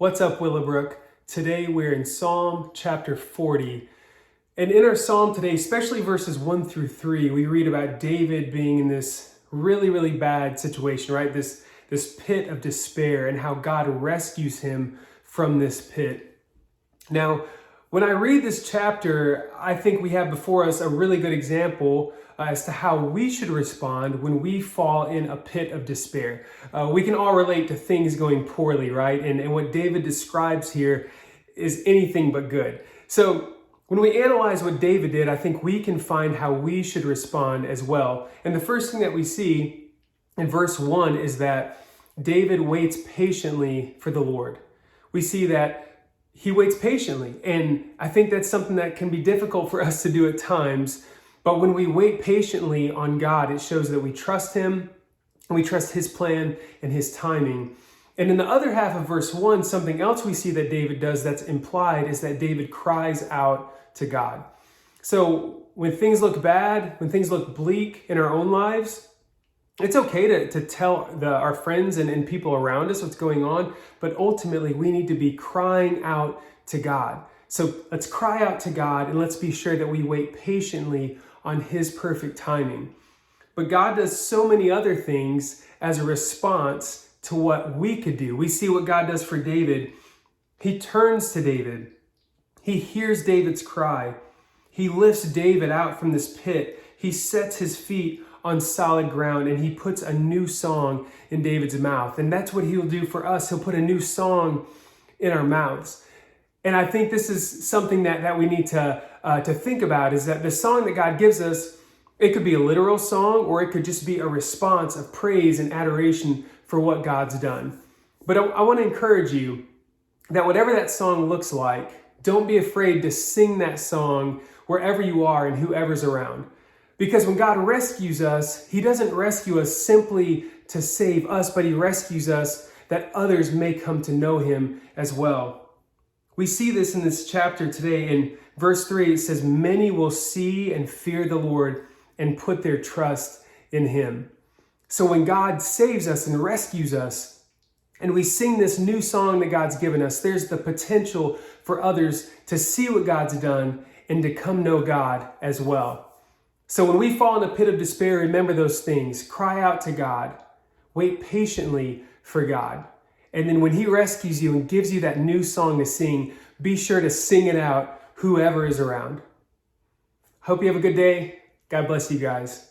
What's up, Willowbrook? Today we're in Psalm chapter 40. And in our psalm today, especially verses 1 through 3, we read about David being in this really bad situation, right? This pit of despair and how God rescues him from this pit. Now, when I read this chapter, I think we have before us a really good example as to how we should respond when we fall in a pit of despair. We can all relate to things going poorly, right? And what David describes here is anything but good. So when we analyze what David did, I think we can find how we should respond as well. And the first thing that we see in verse 1 is that David waits patiently for the Lord. We see that he waits patiently. And I think that's something that can be difficult for us to do at times. But when we wait patiently on God, it shows that we trust him, and we trust his plan and his timing. And in the other half of verse 1, something else we see that David does that's implied is that David cries out to God. So when things look bad, when things look bleak in our own lives, it's okay to tell our friends and people around us what's going on, but ultimately we need to be crying out to God. So let's cry out to God, and let's be sure that we wait patiently on his perfect timing. But God does so many other things as a response to what we could do. We see what God does for David. He turns to David. He hears David's cry. He lifts David out from this pit. He sets his feet on solid ground, and he puts a new song in David's mouth. And that's what he'll do for us. He'll put a new song in our mouths. And I think this is something that we need to think about, is that the song that God gives us, it could be a literal song, or it could just be a response of praise and adoration for what God's done. But I want to encourage you that whatever that song looks like, don't be afraid to sing that song wherever you are and whoever's around. Because when God rescues us, he doesn't rescue us simply to save us, but he rescues us that others may come to know him as well. We see this in this chapter today. In verse 3, it says, "Many will see and fear the Lord and put their trust in him." So when God saves us and rescues us, and we sing this new song that God's given us, there's the potential for others to see what God's done and to come know God as well. So when we fall in a pit of despair, remember those things. Cry out to God. Wait patiently for God. And then when he rescues you and gives you that new song to sing, be sure to sing it out, whoever is around. Hope you have a good day. God bless you guys.